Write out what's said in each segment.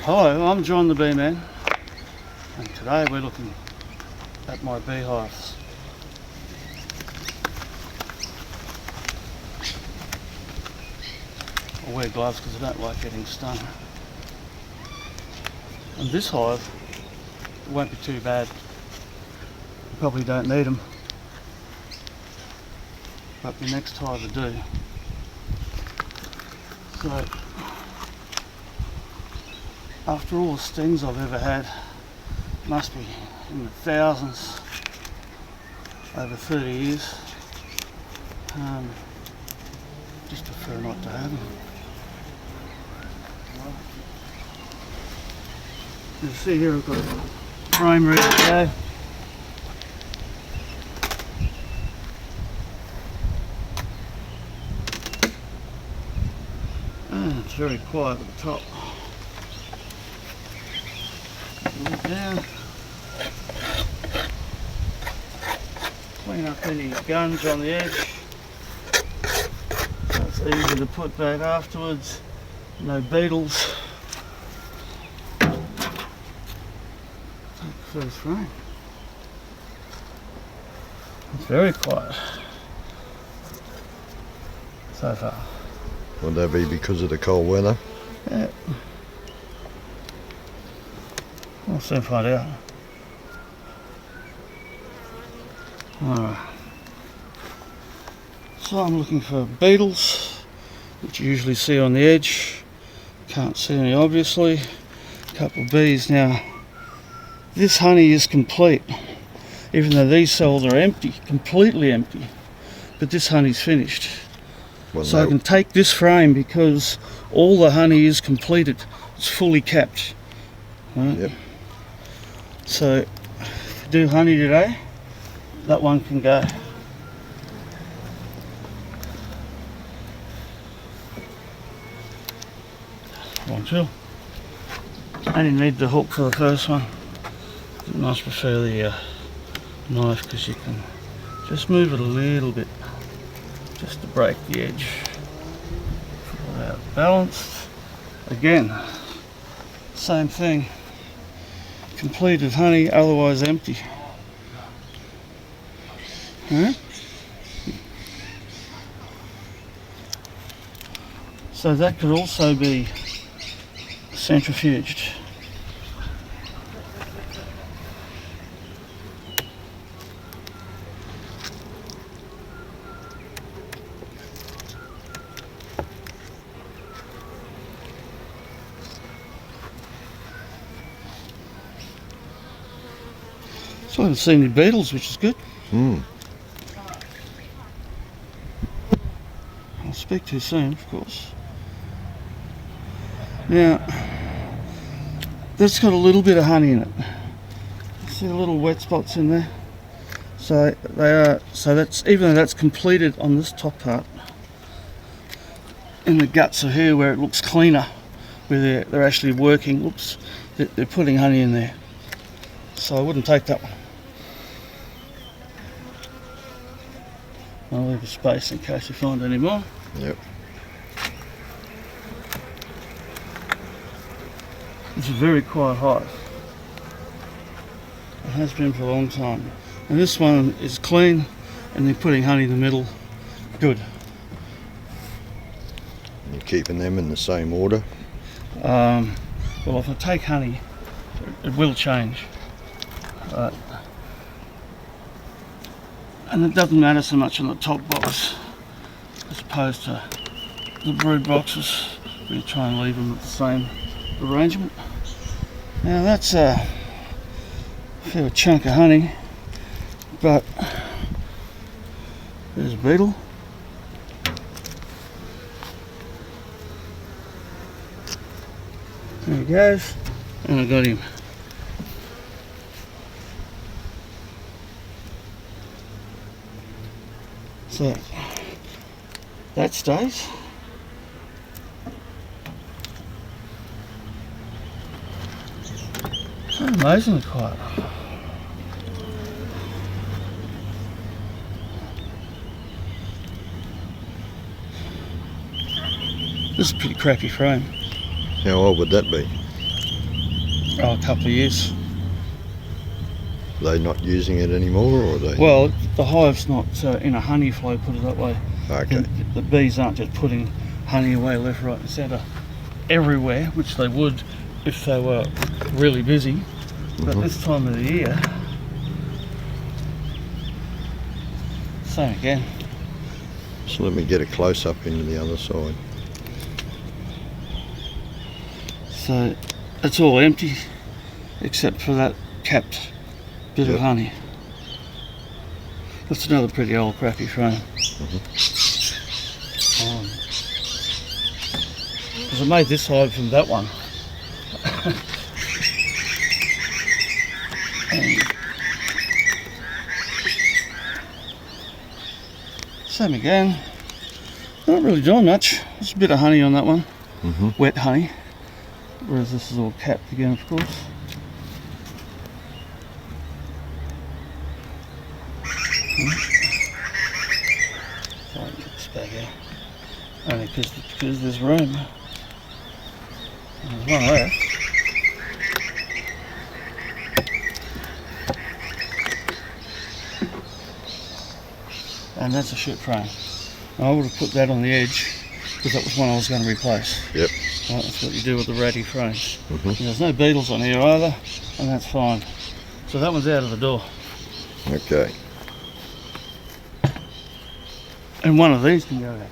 Hello, I'm John the Bee Man, and today we're looking at my beehives. I wear gloves because I don't like getting stung. And this hive won't be too bad. You probably don't need them, but the next hive I do. So, after all the stings I've ever had, must be in the thousands over 30 years, just prefer not to have them. You see here I've got a frame ready to go. And it's very quiet at the top. Look down. Clean up any guns on the edge. So it's easy to put back afterwards. No beetles. Take the first frame. It's very quiet so far. Would that be because of the cold weather? Yeah. We'll soon find out. Alright. So I'm looking for beetles, which you usually see on the edge. Can't see any obviously. A couple of bees. Now, this honey is complete, even though these cells are empty, completely empty. But this honey's finished. Well, So I can take this frame because all the honey is completed. It's fully capped. Right? Yep. So if you do honey today, that one can go. One, two. I didn't need the hook for the first one. I much prefer the knife because you can just move it a little bit just to break the edge. Pull it out balanced. Again, same thing. Completed honey, otherwise empty. Alright? So that could also be centrifuged. So I haven't seen any beetles, which is good. I'll speak too soon, of course. Now, that's got a little bit of honey in it. See the little wet spots in there? So they are. So that's, even though that's completed on this top part, in the guts are here where it looks cleaner, where they're actually working. Oops, they're putting honey in there. So I wouldn't take that one. I'll leave a space in case you find any more. Yep. It's a very quiet hive. It has been for a long time. And this one is clean, and they're putting honey in the middle. Good. You're keeping them in the same order? Well, if I take honey, it will change. And it doesn't matter so much on the top box as opposed to the brood boxes. We try and leave them at the same arrangement. Now that's a fair chunk of honey, but there's a beetle. There he goes, and I got him. So that stays. So amazingly quiet. This is a pretty crappy frame. How old would that be? Oh, a couple of years. They're not using it anymore, or they? Well, the hive's not in a honey flow, put it that way. Okay. The bees aren't just putting honey away left, right and centre everywhere, which they would if they were really busy. But this time of the year, same again. So let me get a close up into the other side. So it's all empty except for that capped bit of honey. That's another pretty old crappy frame. Because I made this hive from that one. Same again. Not really doing much. There's a bit of honey on that one. Wet honey. Whereas this is all capped again, of course. Sorry, put this back here. Only because there's room. There's one left. And that's a shit frame. I would have put that on the edge because that was one I was going to replace. Yep. Right, that's what you do with the ratty frames. There's no beetles on here either, and that's fine. So that one's out of the door. Okay. And one of these can go there.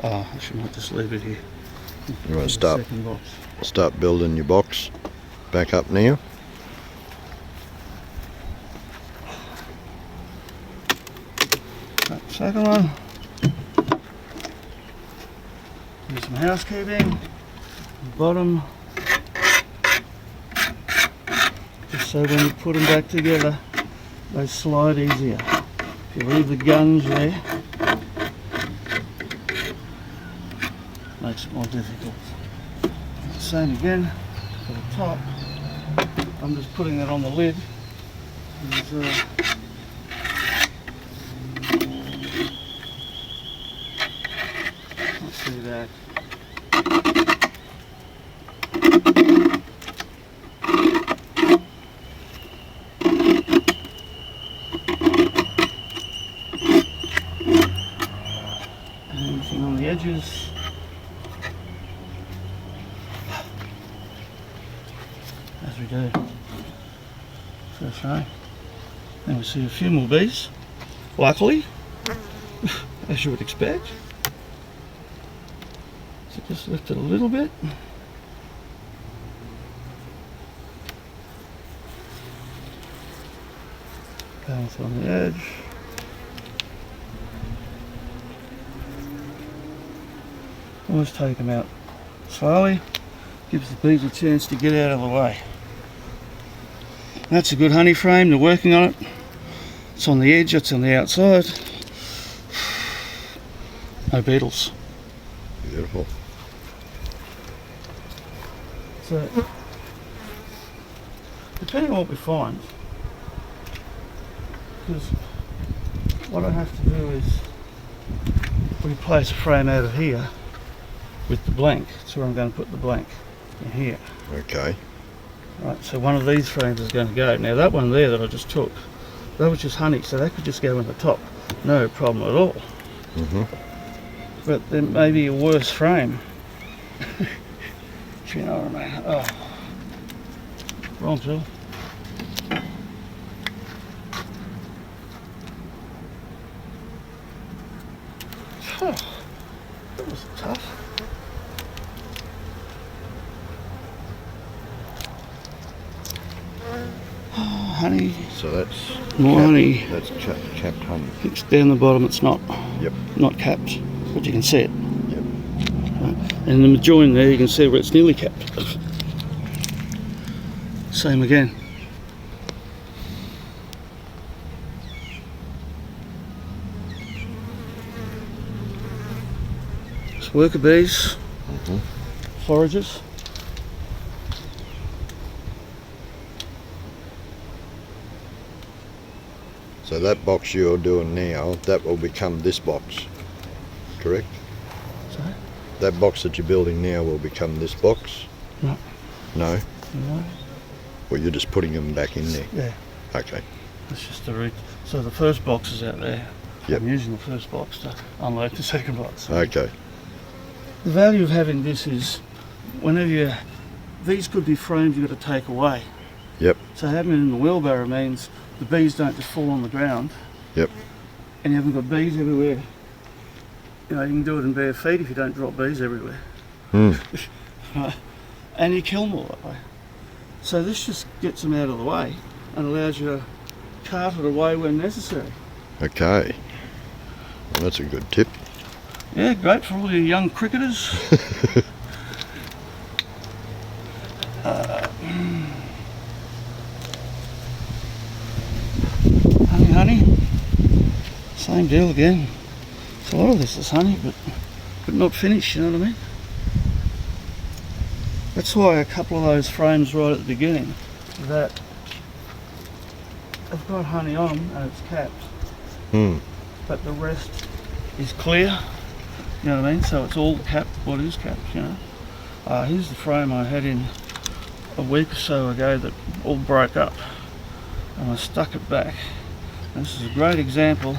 Oh, I should might just leave it here. You want to Second box. start building your box back up now? Right, second one. Do some housekeeping. Bottom. Just so when you put them back together, they slide easier. If you leave the guns there, makes it more difficult. Same again for the top. I'm just putting that on the lid. And, let's see that. Anything on the edges. As we do. First row. Then we see a few more bees. Luckily, as you would expect. So just lift it a little bit. Balance on the edge. Always take them out slowly. Gives the bees a chance to get out of the way. That's a good honey frame. They're working on it. It's on the edge. It's on the outside. No beetles. Beautiful. So, depending on what we find, because what I have to do is replace a frame out of here with the blank. So I'm going to put the blank in here. Okay. Right, so one of these frames is going to go. Now that one there that I just took, that was just honey, so that could just go in the top. No problem at all. But there may be a worse frame. If you know what I mean. Oh. Wrong tool. That was tough. Honey. So that's More honey. That's capped honey. It's down the bottom. It's not. Yep. Not capped, but you can see it. Yep. Right. And in the join there, you can see where it's nearly capped. Same again. It's worker bees, foragers. So that box you're doing now, that will become this box, correct? Sorry? that box that you're building now will become this box? No. No? No. Well, you're just putting them back in there? Yeah. Okay. It's just the root. So the first box is out there. Yep. I'm using the first box to unload the second box. Okay. The value of having this is whenever these could be frames you've got to take away. Yep. So having it in the wheelbarrow means the bees don't just fall on the ground. Yep. And you haven't got bees everywhere. You know, you can do it in bare feet if you don't drop bees everywhere. And you kill more that way. So this just gets them out of the way and allows you to cart it away when necessary. Okay. Well, that's a good tip. Yeah, great for all your young cricketers. Honey. Same deal again. So a lot of this is honey, but not finished, you know what I mean? That's why a couple of those frames right at the beginning that have got honey on them and it's capped. But the rest is clear, you know what I mean? So it's all capped, what is capped, you know? Here's the frame I had in a week or so ago that all broke up and I stuck it back. And this is a great example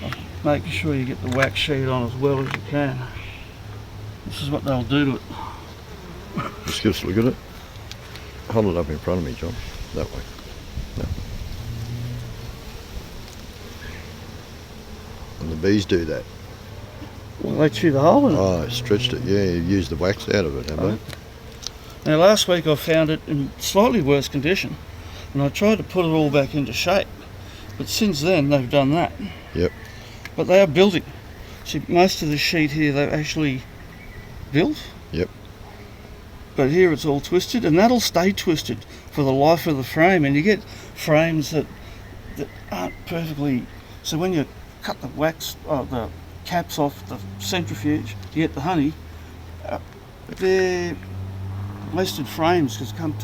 of making sure you get the wax sheet on as well as you can. This is what they'll do to it. Just give us a look at it. Hold it up in front of me, John. That way. No. And the bees do that. Well, they chew the hole in it. Oh, I stretched it. Yeah, you used the wax out of it, have Right. Now last week I found it in slightly worse condition and I tried to put it all back into shape. But since then they've done that. Yep. But they are building. See, most of the sheet here they've actually built. Yep. But here it's all twisted and that'll stay twisted for the life of the frame, and you get frames that aren't perfectly. So when you cut the wax, the caps off the centrifuge to get the honey, they're wasted frames because they come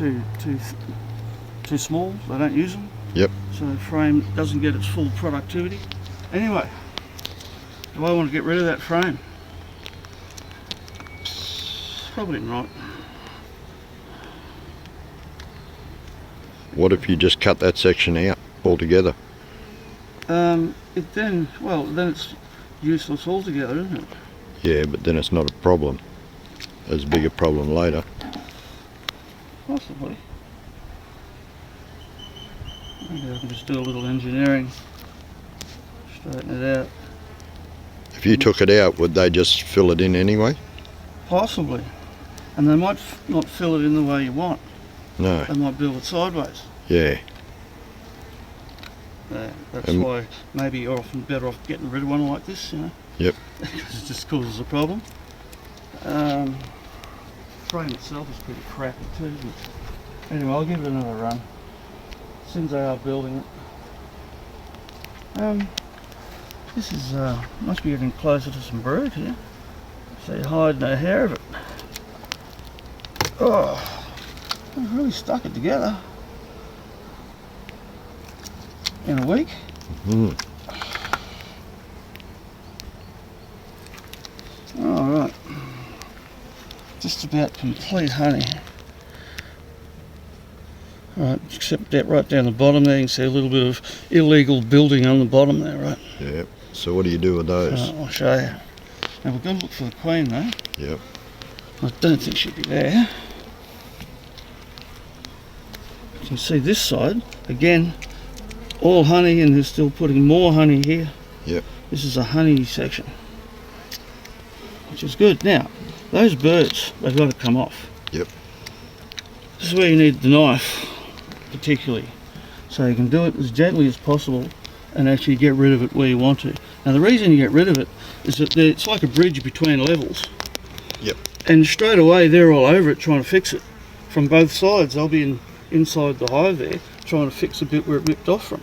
too small, they don't use them. Yep. So the frame doesn't get its full productivity. Anyway, do I want to get rid of that frame? Probably not. What if you just cut that section out altogether? Then it's useless altogether, isn't it? Yeah, but then it's not a problem. There's a bigger problem later. Possibly. Maybe I can just do a little engineering, straighten it out. If you took it out, would they just fill it in anyway? Possibly. And they might not fill it in the way you want. No. They might build it sideways. Yeah. Yeah, that's why maybe you're often better off getting rid of one like this, you know. Yep. Because it just causes a problem. Frame itself is pretty crappy too. But anyway, I'll give it another run. Since they are building it. This is must be getting closer to some brood here. So you hide no hair of it. Oh, I've really stuck it together in a week. Alright, just about complete honey. Right, except that right down the bottom there, you can see a little bit of illegal building on the bottom there, right? Yep. So what do you do with those? I'll show you. Now we've got to look for the queen though. Yep. I don't think she'd be there. You can see this side, again, all honey, and they're still putting more honey here. Yep. This is a honey section, which is good. Now, those birds, they've got to come off. Yep. This is where you need the knife, particularly. So you can do it as gently as possible and actually get rid of it where you want to. Now the reason you get rid of it is that it's like a bridge between levels. Yep. And straight away they're all over it trying to fix it. From both sides, they'll be inside the hive there trying to fix a bit where it ripped off from.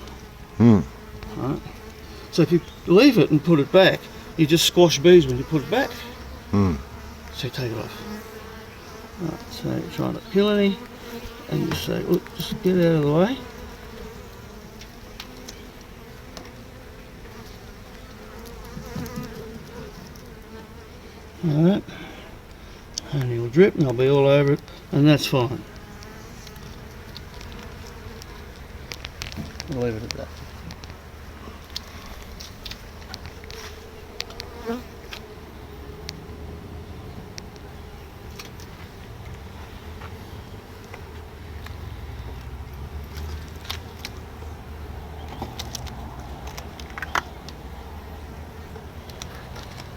Right. So if you leave it and put it back, you just squash bees when you put it back. So you take it off. Right, so you're trying to kill any, and you say, look, just get out of the way. Alright, and it'll drip and I'll be all over it, and that's fine. We'll leave it at that.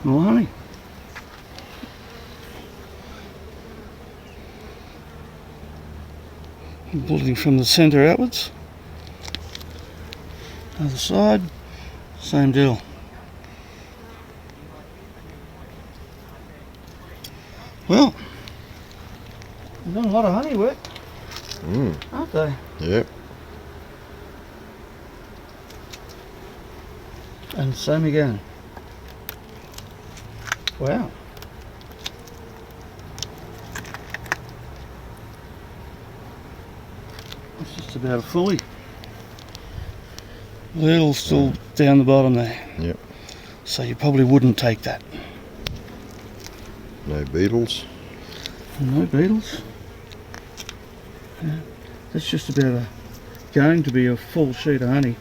More honey. Building from the centre outwards. Other side, same deal. Well, they've done a lot of honey work, aren't they? Yep. And same again. Wow. It's just about fully. Little still down the bottom there. Yep. So you probably wouldn't take that. No beetles. No beetles. Yeah. That's just about going to be a full sheet of honey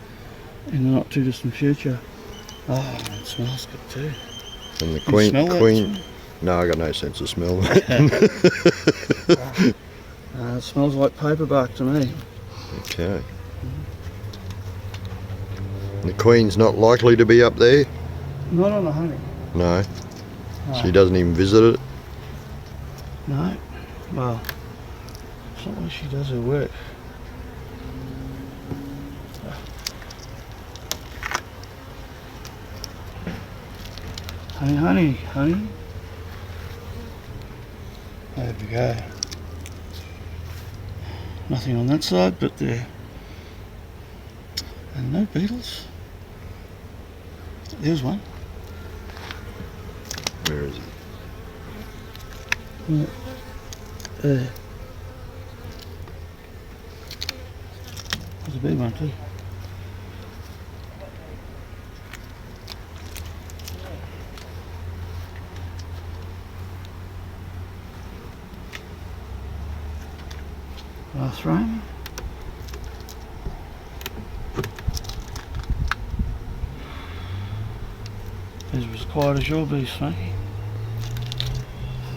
in the not too distant future. Oh, it smells good too. And the Can you smell that? queen. No, I got no sense of smell. It smells like paper bark to me. Okay. The queen's not likely to be up there? Not on the honey. No. No. She doesn't even visit it? No. Well, it's not where she does her work. Honey, honey, honey. There we go. Nothing on that side, but there. And no beetles. There's one. Where is he? Yeah. There. There's a big one too. Last round. Is as quiet as your bees, Frankie.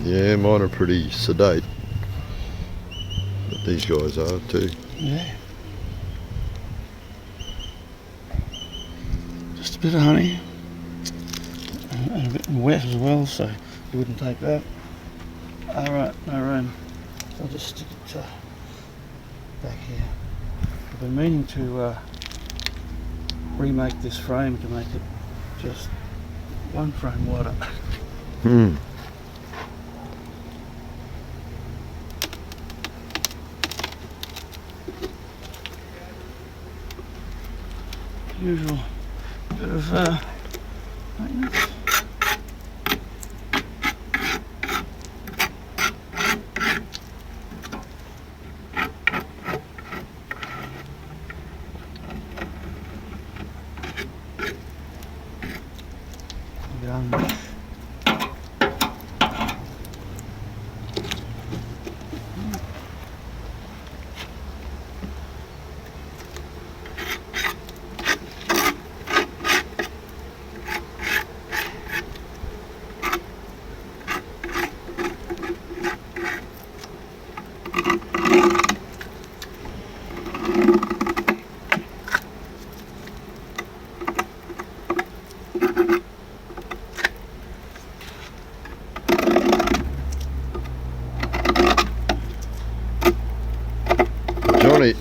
Yeah, mine are pretty sedate. But these guys are too. Yeah. Just a bit of honey. And a bit wet as well, so you wouldn't take that. Alright, no room. So I'll just stick it back here. I've been meaning to remake this frame to make it just one frame wider. Usual bit of maintenance.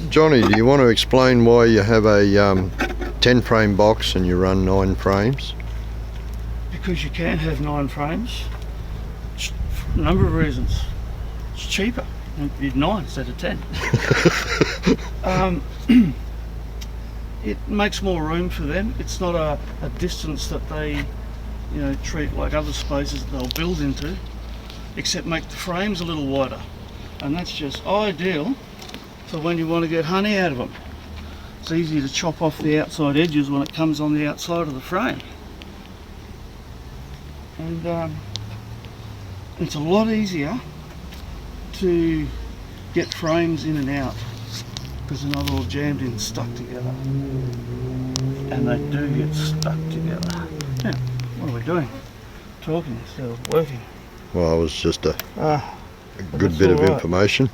Johnny, do you want to explain why you have a 10 frame box and you run 9 frames? Because you can have 9 frames. A number of reasons. It's cheaper. You did 9 instead of 10. It makes more room for them. It's not a distance that they, treat like other spaces that they'll build into, except make the frames a little wider, and that's just ideal for when you want to get honey out of them. It's easy to chop off the outside edges when it comes on the outside of the frame. And it's a lot easier to get frames in and out because they're not all jammed in, stuck together. And they do get stuck together. Now, what are we doing? Talking instead of working. Well, it was just a good that's bit of all right. information.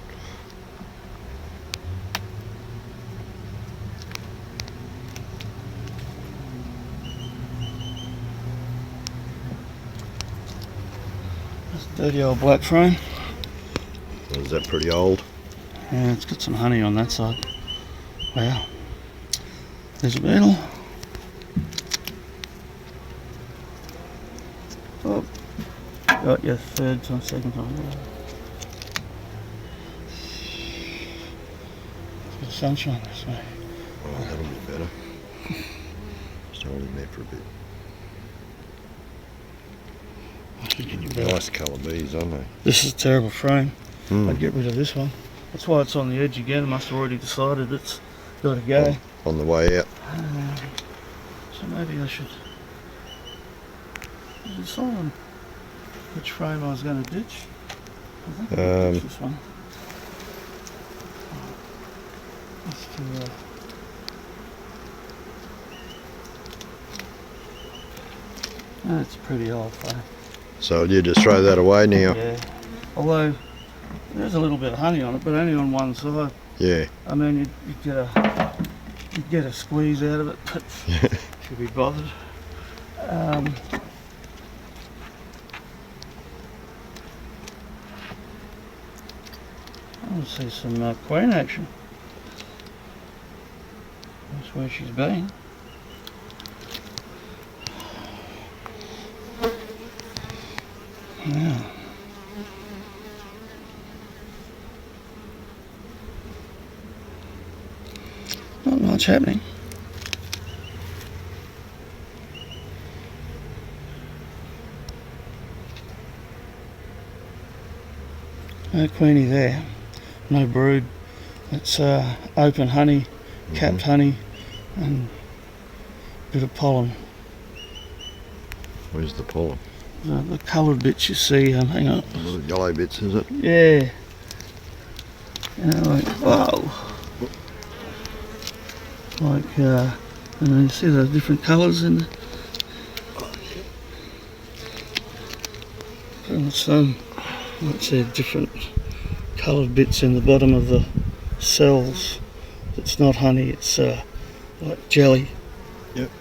That's a dirty old black frame. Is that pretty old? Yeah, it's got some honey on that side. Wow. There's a beetle. Oh, got your second time. Bit of sunshine this way. Oh, that'll be better. Just hold him there for a bit. Nice colour bees, aren't they? This is a terrible frame. Mm. I'd get rid of this one. That's why it's on the edge again. I must have already decided it's got to go. On the way out. So maybe I should decide on which frame I was going to ditch. I think I'll ditch this one. That's a pretty old frame. So you just throw that away now? Yeah. Although there's a little bit of honey on it, but only on one side. Yeah. I mean, you'd get a squeeze out of it, but should be bothered. I want to see some queen action. That's where she's been. Yeah. Not much happening. No queenie there, no brood. It's open honey, capped honey, and a bit of pollen. Where's the pollen? The coloured bits you see, hang on. The little yellow bits, is it? Yeah. You know, like, whoa. Like, and then you see those different colours in the... And some, let's see, different coloured bits in the bottom of the cells. It's not honey, it's like jelly. Yep.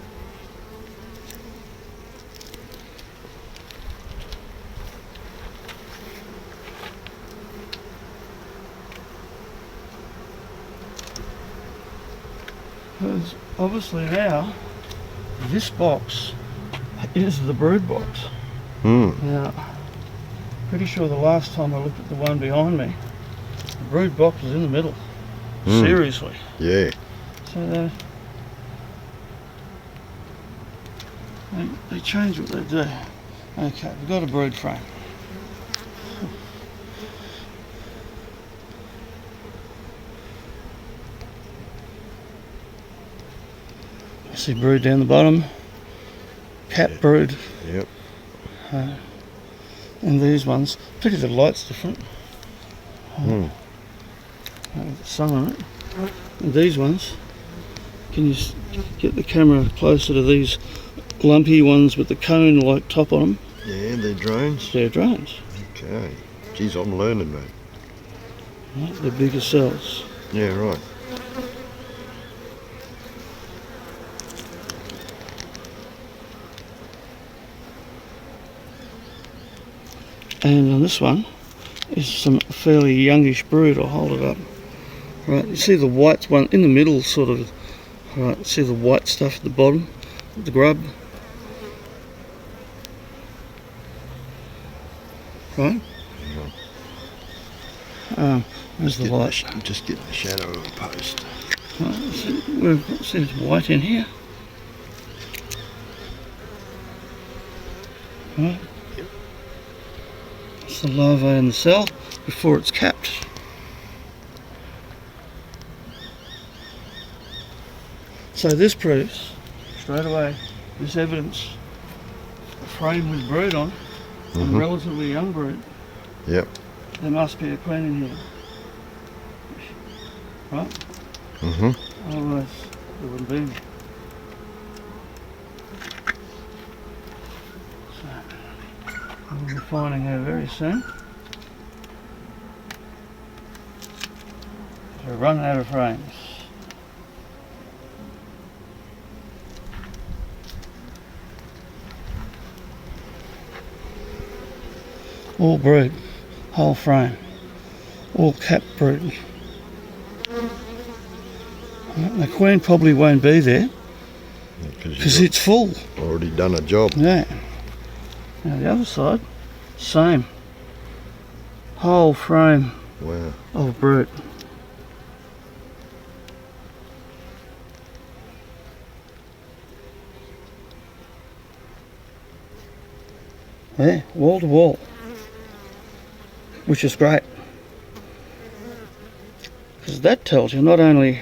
Because obviously now, this box is the brood box. Now, pretty sure the last time I looked at the one behind me, the brood box was in the middle. Seriously. Yeah. So they change what they do. Okay, we've got a brood frame. You see brood down the bottom, cap brood. Yep. And these ones, pity the light's different. The sun on it. And these ones, can you get the camera closer to these lumpy ones with the cone-like top on them? Yeah, they're drones. They're drones. Okay. Geez, I'm learning, mate. Right, they're bigger cells. Yeah, right. And on this one is some fairly youngish brood. I'll hold it up. Right, you see the white one in the middle, sort of. Right, see the white stuff at the bottom, the grub. Right. There's the light. Just get the shadow of a post. Right, see there's white in here. Right. It's the larva in the cell before it's capped. So this proves straight away this evidence a frame with brood on and relatively young brood. Yep. There must be a queen in here. Right? Mm-hmm. Otherwise, there wouldn't be any. So, we'll be finding her very soon. We're running out of frames. All brood, whole frame, all cap brood. The queen probably won't be there because it's full. Already done a job. Yeah. Now the other side, same. Whole frame Wow. of brood. Yeah, wall to wall. Which is great. Because that tells you not only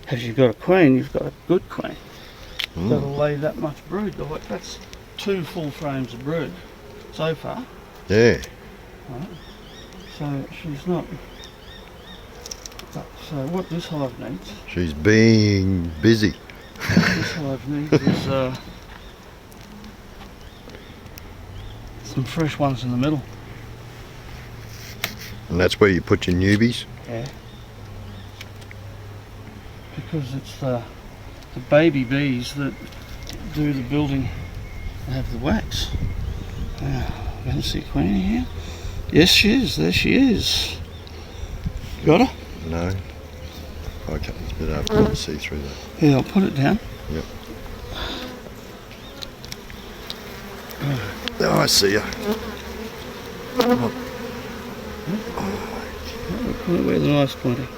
have you got a queen, you've got a good queen. That'll lay that much brood. Like that's 2 full frames of brood so far. Yeah. Right. So she's not. So what this hive needs? She's being busy. This hive needs is some fresh ones in the middle. And that's where you put your newbies? Yeah. Because it's the baby bees that do the building and have the wax. Now, I don't see Queen here. Yes, she is. There she is. Got her? No. Okay, it's a bit hard to see through that. Yeah, I'll put it down. Yep. Oh, I see her. Where the knife's pointing.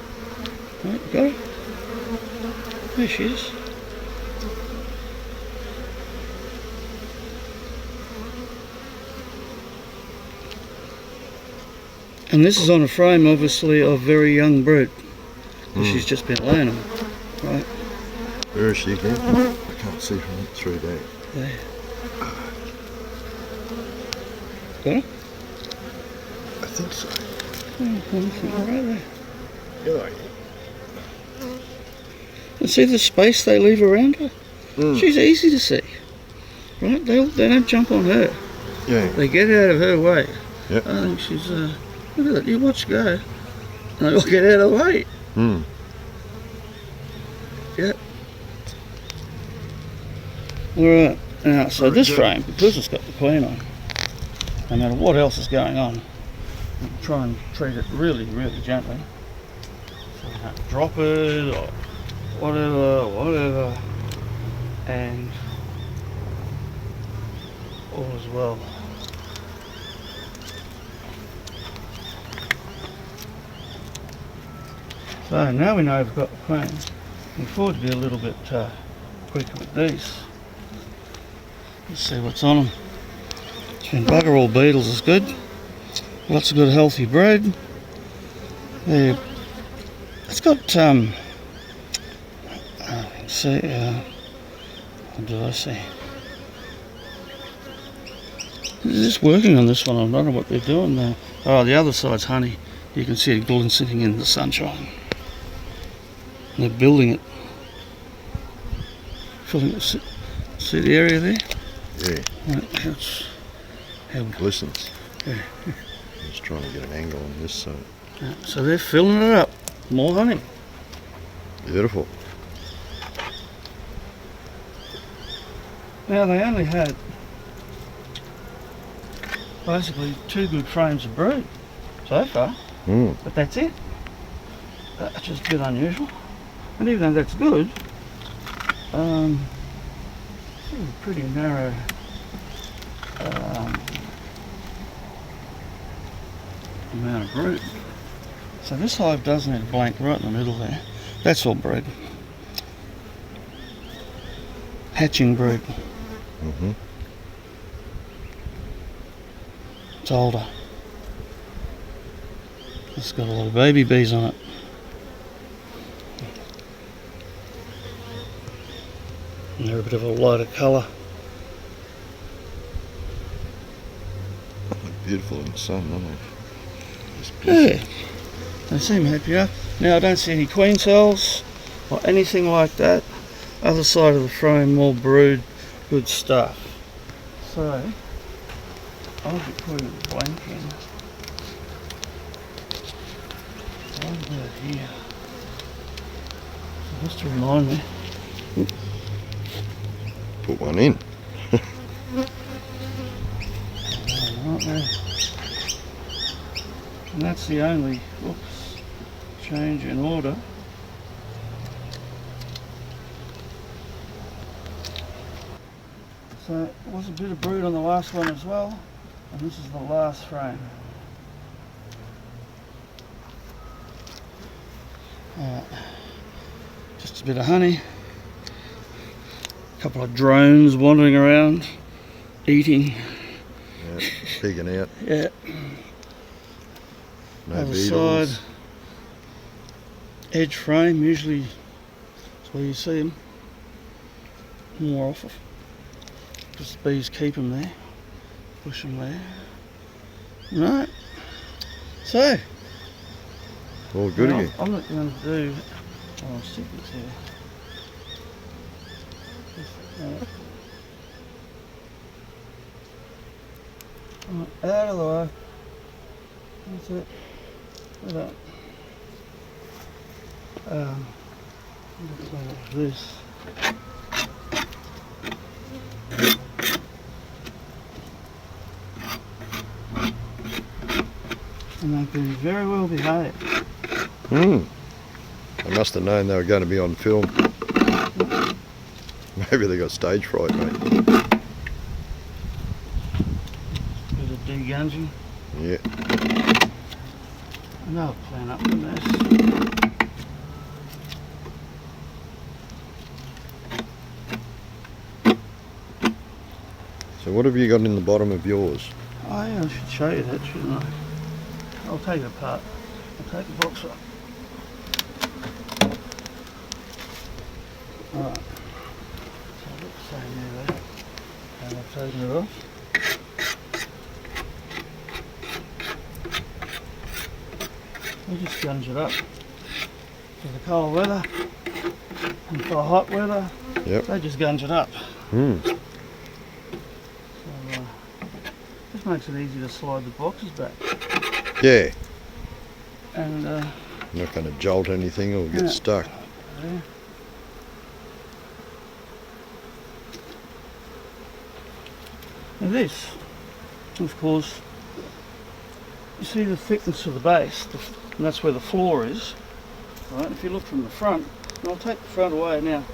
Right, got her? There she is. And this is on a frame, obviously, of very young brood. She's just been laying them, right? Where is she again? I can't see from through there. There. Got her? I think so. Oh, right there. Yeah. And see the space they leave around her? She's easy to see, right? They don't jump on her. Yeah. They get out of her way. Yep. I think she's, look at that, you watch go. And they'll get out of the way. Yep. Alright, now so this frame, because it's got the queen on, no matter what else is going on, you can try and treat it really, really gently. So you don't drop it or whatever, and all is well. So now we know we've got the queen. We can afford to be a little bit quicker with these. Let's see what's on them. And bugger all beetles is good. Lots of good healthy brood. It's got I can see what do I see? They're just working on this one. I don't know what they're doing there. Oh, the other side's honey. You can see it glistening in the sunshine. They're building it. Filling it. See the area there? Yeah. That's how Glistens. Yeah. Just trying to get an angle on this side. So they're filling it up. More honey. Beautiful. Now they only had basically 2 good frames of brood so far, but that's it. That's just a bit unusual. And even though that's good, it's a pretty narrow amount of brood. So this hive does need a blank right in the middle there. That's all brood. Hatching brood. It's older. It's got a lot of baby bees on it. And they're a bit of a lighter colour. Look beautiful in the sun, don't they? Yeah, they seem happier. Now I don't see any queen cells or anything like that. Other side of the frame, all brood, good stuff. So, I'll be putting a blank in. Right about here. So just to remind me. Put one in. Right there. And that's the only change in order. So it was a bit of brood on the last one as well, and this is the last frame. Just a bit of honey, a couple of drones wandering around, eating. Yeah, pigging out. Yeah. No Other beetles. side, edge frame, usually that's where you see them more often. Because the bees keep them there, push them there. Right, so All good now, again. I'm not going to do, I'll stick this here. Just like that. Right, out of the way. That's it. Look at that. Looks like this. And they've been very well behaved. I must have known they were going to be on film. Maybe they got stage fright, mate. Bit of degunging. Yeah. And they'll clean up the mess. So what have you got in the bottom of yours? Oh yeah, I should show you that, shouldn't I? I'll take it apart. I'll take the box up. Alright. So I've got the same there. And I've taken it off. We just gunge it up for the cold weather and for hot weather. Yep. They just gunge it up. Hmm. So just makes it easy to slide the boxes back. Yeah. And Not going to jolt anything or get Yeah. stuck. yeah. Now this, of course, you see the thickness of the base, and that's where the floor is. Right? If you look from the front, and I'll take the front away now.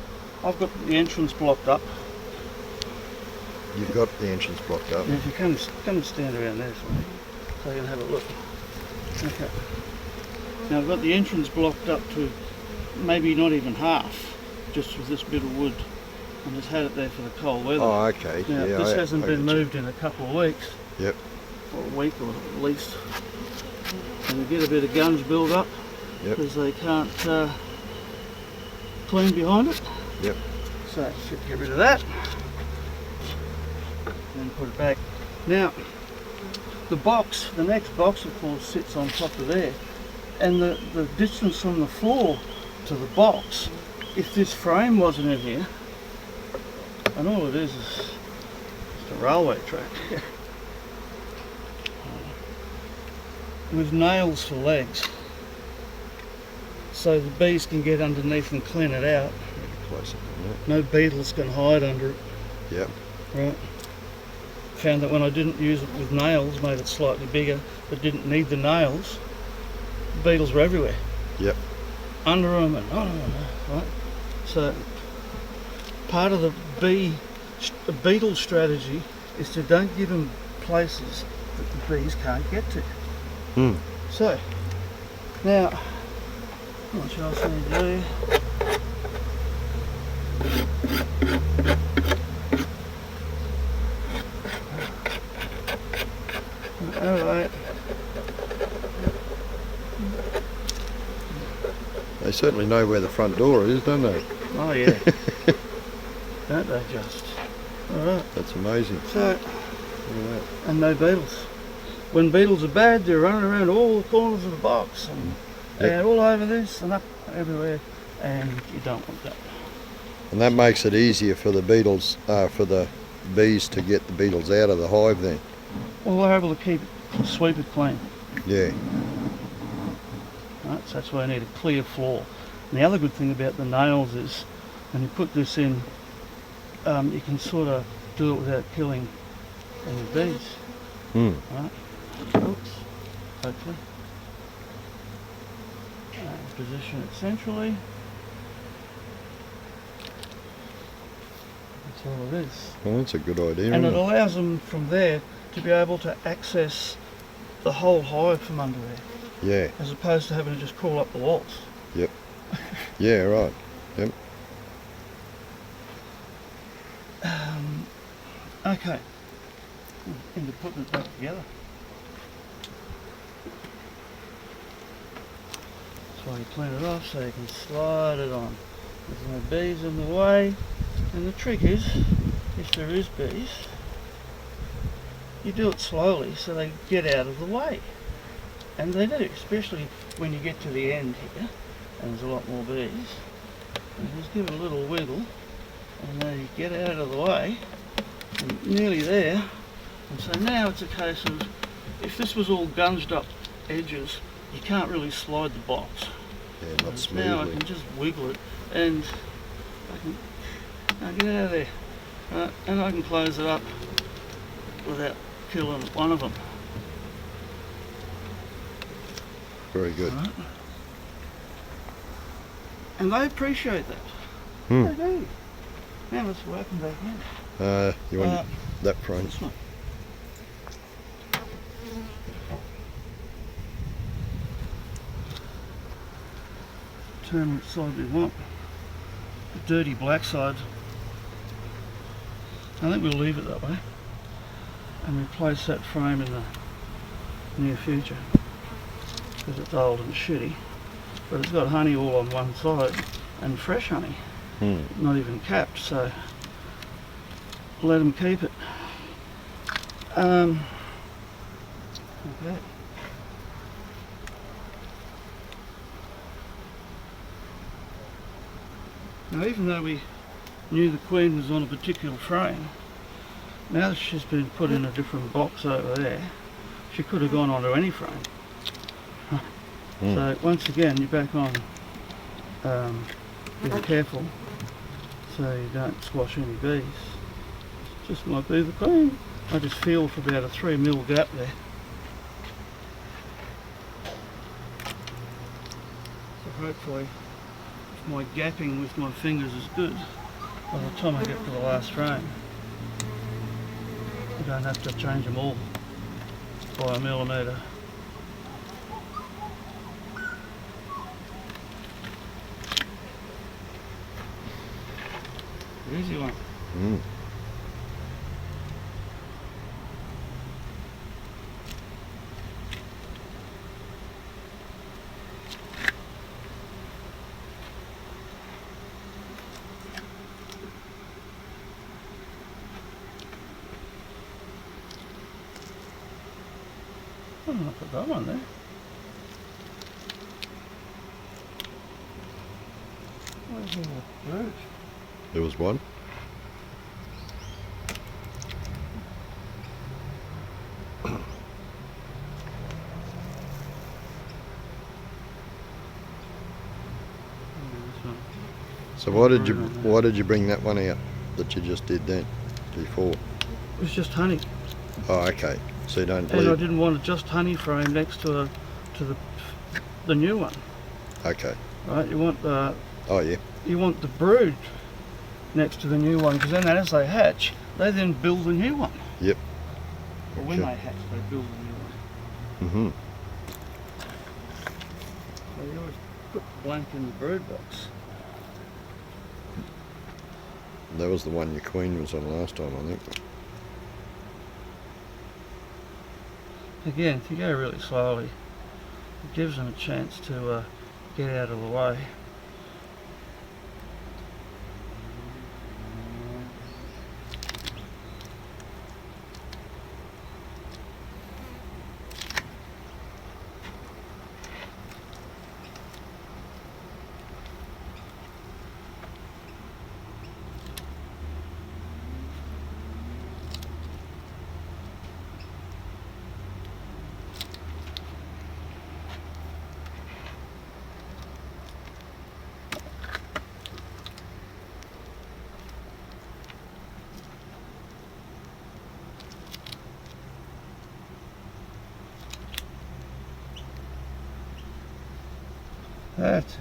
I've got the entrance blocked up. You've got the entrance blocked up. Now if you come and stand around there, so you can have a look. Okay. Now I've got the entrance blocked up to maybe not even half, just with this bit of wood, and just had it there for the cold weather. Oh, okay. Now Yeah, this I hasn't been get you. moved in a couple of weeks. Yep. Or a week or at least. And you get a bit of gunge build up Yep. because they can't clean behind it. Yep. So should get rid of that. And put it back. Now the box, the next box of course sits on top of there. And the distance from the floor to the box, if this frame wasn't in here, and all it is just a railway track. With nails for legs, so the bees can get underneath and clean it out. Closer than that. No beetles can hide under it. Yep. Right. Found that when I didn't use it with nails, made it slightly bigger, but didn't need the nails, beetles were everywhere. Yep. Under them and on them, right? So part of the beetle strategy is to don't give them places that the bees can't get to. Hmm. So, now, what else I need to do? Alright, They certainly know where the front door is, don't they? oh yeah, don't they just? Alright, That's amazing. so, Look at that. and no beetles. when beetles are bad, they're running around all the corners of the box and all over this and up everywhere, and you don't want that. And that makes it easier for the beetles, for the bees to get the beetles out of the hive then. Well, they're able to sweep it clean. Yeah. Right, so that's why I need a clear floor. And the other good thing about the nails is when you put this in, you can sort of do it without killing any bees. Right? Oops, hopefully. Position it centrally. That's all it is. Well, that's a good idea. And it isn't it? allows them from there to be able to access the whole hive from under there. Yeah. As opposed to having to just crawl up the walls. Yep. Yeah, right. Yep. Okay. Into putting it back together. That's why you clean it off so you can slide it on. There's no bees in the way. And the trick is, if there is bees, you do it slowly so they get out of the way. And they do, especially when you get to the end here and there's a lot more bees. And just give it a little wiggle and then you get out of the way and nearly there. And so now it's a case of, if this was all gunged up edges, you can't really slide the box. Yeah, not smoothly. Now I can just wiggle it and I can get out of there. And I can close it up without killing one of them. Very good. Right. And they appreciate that. They do. Now let's work them back in. You want that front? This one. Turn which side we want. The dirty black side. I think we'll leave it that way and replace that frame in the near future because it's old and shitty, but it's got honey all on one side and fresh honey, not even capped, so let them keep it. Okay. Now, even though we knew the queen was on a particular frame, now that she's been put in a different box over there, she could have gone onto any frame. So once again, you're back on, be careful so you don't squash any bees. Just might be the queen. I just feel for about a 3mm gap there. So hopefully, if my gapping with my fingers is good, by the time I get to the last frame, I don't have to change them all by a millimetre. Easy one. I'm gonna put that one there. Where's the root? There was one. So why did you bring that one out that you just did then before? It was just honey. Oh, okay. So you don't And I leave. didn't want a just honey frame next to the new one. Okay. Right? You want the Oh yeah. you want the brood next to the new one, because then as they hatch, they then build a new one. Yep. Or when they hatch, they build a new one. So you always put the blank in the brood box. That was the one your queen was on last time, I think. Again, if you go really slowly, it gives them a chance to get out of the way. That's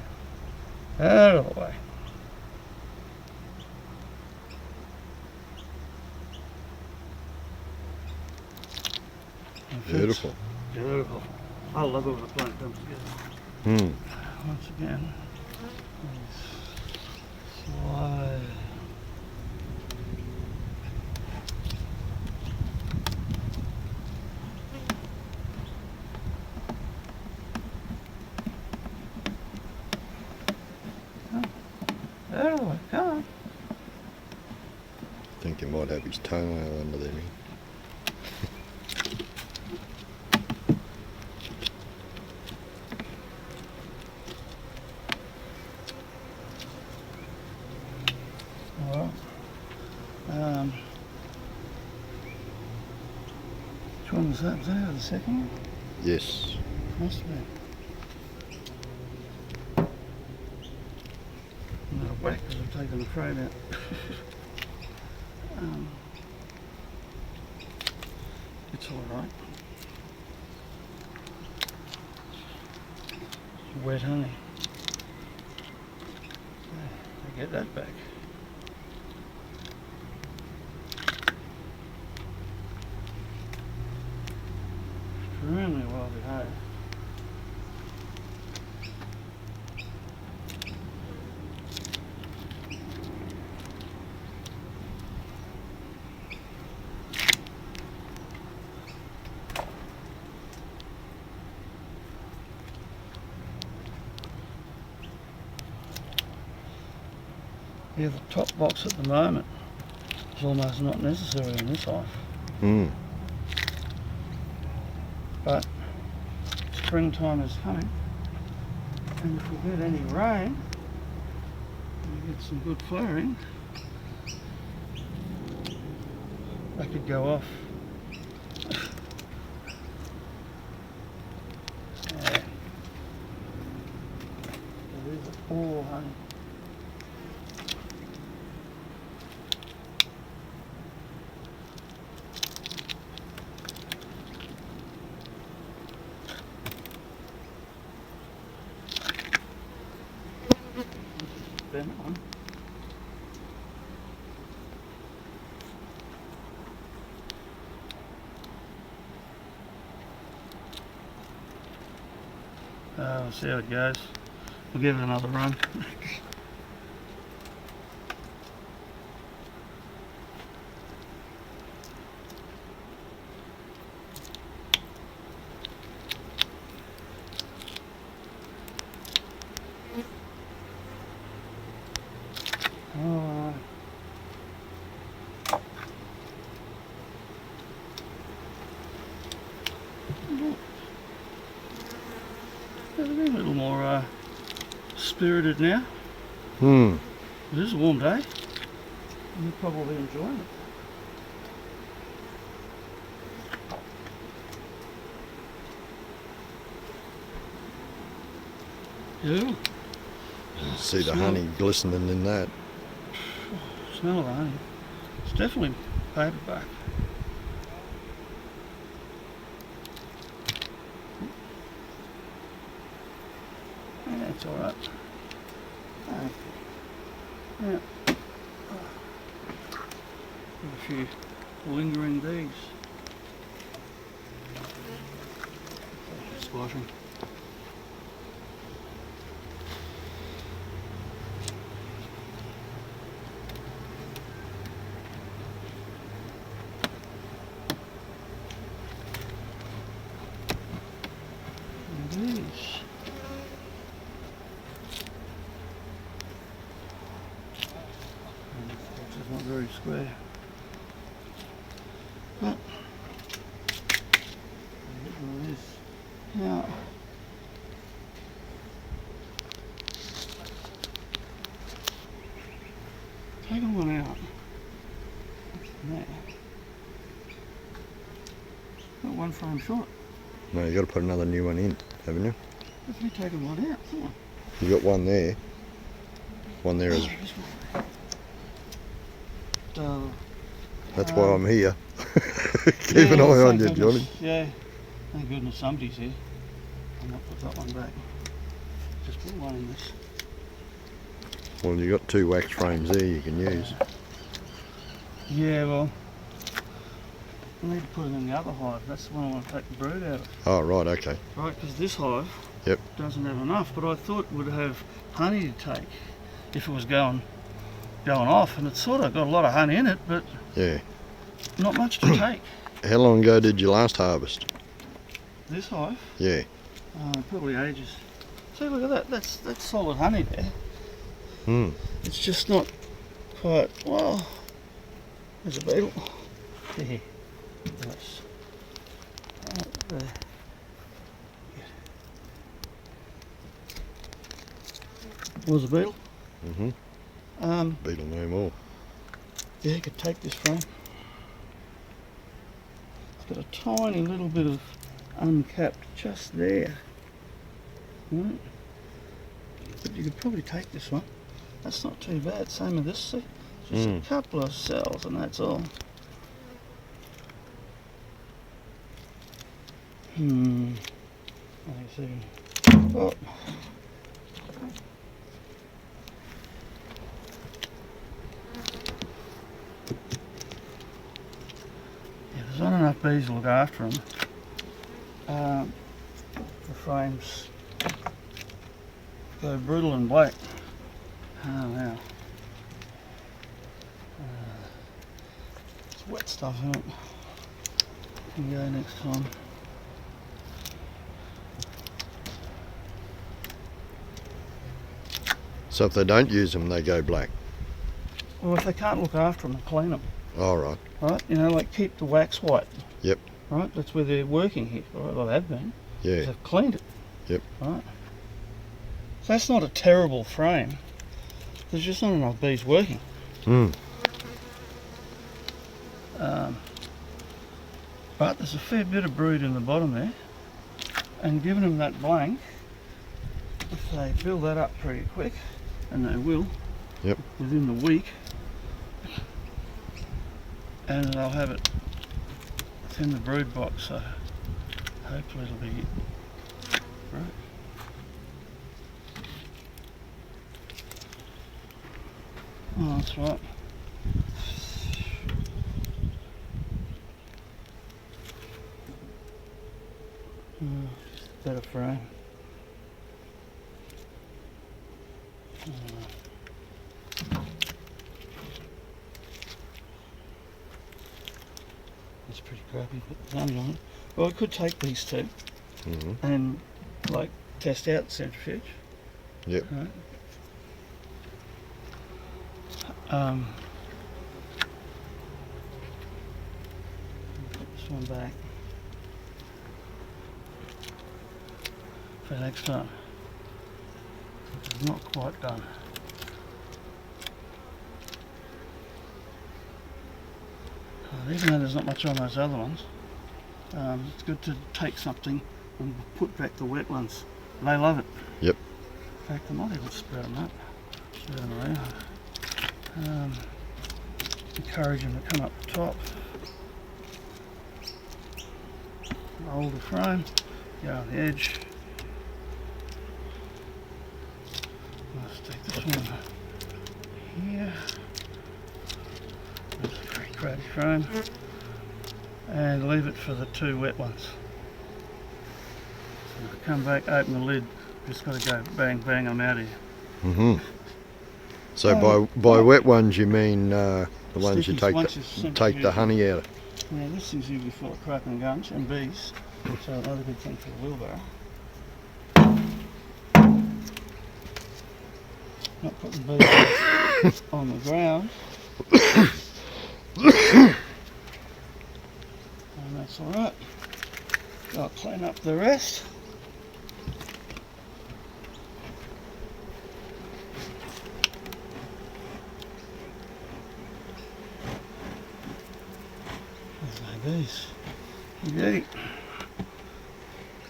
out of the way. Beautiful. Beautiful. I love it when a plant comes together. Once again, slow. Out of the way, come on. I think he might have his toenail under there. Alright. Which one was that? Was that the second one? Yes. Must have been. I'm not whack because I've taken the frame out. It's alright. It's wet honey. I get that back. Extremely well behaved. Yeah, the top box at the moment is almost not necessary in this hive. But springtime is coming, and if we get any rain, we get some good flowering, that could go off. Yeah. There is all honey. Bent one. We'll see how it goes. We'll give it another run. A little more spirited now. It is a warm day. You're probably enjoying it. Yeah. You can see the honey glistening in that. Smell of the honey. It's definitely paperback. Yeah, it's alright. Yeah. A few lingering bees. Squashing. Bees. It's not very square. But it is. Now taking one out. There. Got one frame short. No, you got to put another new one in, haven't you? Let's be taking one out. Come on. You got one there. One there is. That's why I'm here. Keep an eye on you, Johnny. Yeah. Thank goodness somebody's here. I'll not put that one back. just put one in this. Well, you've got 2 wax frames there you can use. Yeah, well, I need to put it in the other hive. That's the one I want to take the brood out of. Oh, right, okay. Right, because this hive Yep. doesn't have enough, but I thought it would have honey to take if it was going off, and it's sort of got a lot of honey in it, but Yeah. not much to take. How long ago did you last harvest? This hive, Yeah. probably ages. See, look at that. That's solid honey there. Hmm. It's just not quite. Well, there's a beetle. There. Nice. Right there. Was a beetle. Mm-hmm. Beetle no more. Yeah, you could take this frame. It's got a tiny little bit of uncapped just there. Right. But you could probably take this one. That's not too bad. Same with this, see? Just a couple of cells and that's all. Let me see. Oh. Yeah, there's not enough bees to look after them. The frames go brutal and black. Oh, wow. It's wet stuff in it. Can go next time. So if they don't use them, they go black. Well, if they can't look after them and clean them, All right. right? You know, like keep the wax white. Yep. Right? That's where they're working here. Right? Well, they have been. Yeah. They've cleaned it. Yep. Right? So that's not a terrible frame. There's just not enough bees working. But there's a fair bit of brood in the bottom there. And giving them that blank, if they build that up pretty quick, and they will, Yep. within the week, and they'll have it within the brood box, so hopefully it'll be right. Oh, that's right. Just a better frame. That's pretty crappy, but there's honey on it. Well, I could take these two and like test out the centrifuge. Yep. Right. Put this one back for next time. It's not quite done. Even though there's not much on those other ones, it's good to take something and put back the wet ones. They love it. Yep. In fact, I might even spread them up. Spread them around. Encourage them to come up the top. Hold the frame, go on the edge. Let's take this one here. That's a pretty crappy frame. And leave it for the two wet ones. So come back, open the lid, just got to go bang, bang them out of here. So by wet ones you mean the ones you stickies, take the honey out of? Yeah, this thing's usually full of crap and guns and bees, so another good thing for the wheelbarrow. Not putting bees on the ground. And that's alright. I'll clean up the rest. There's no bees. Yay.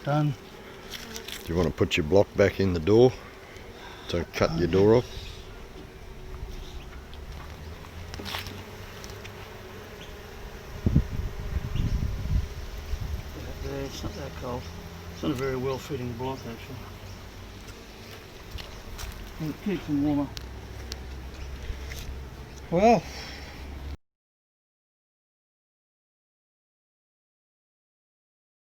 Done. Do you want to put your block back in the door to cut your door off? It's not that cold. It's not a very well fitting block actually. It keeps them warmer. Well,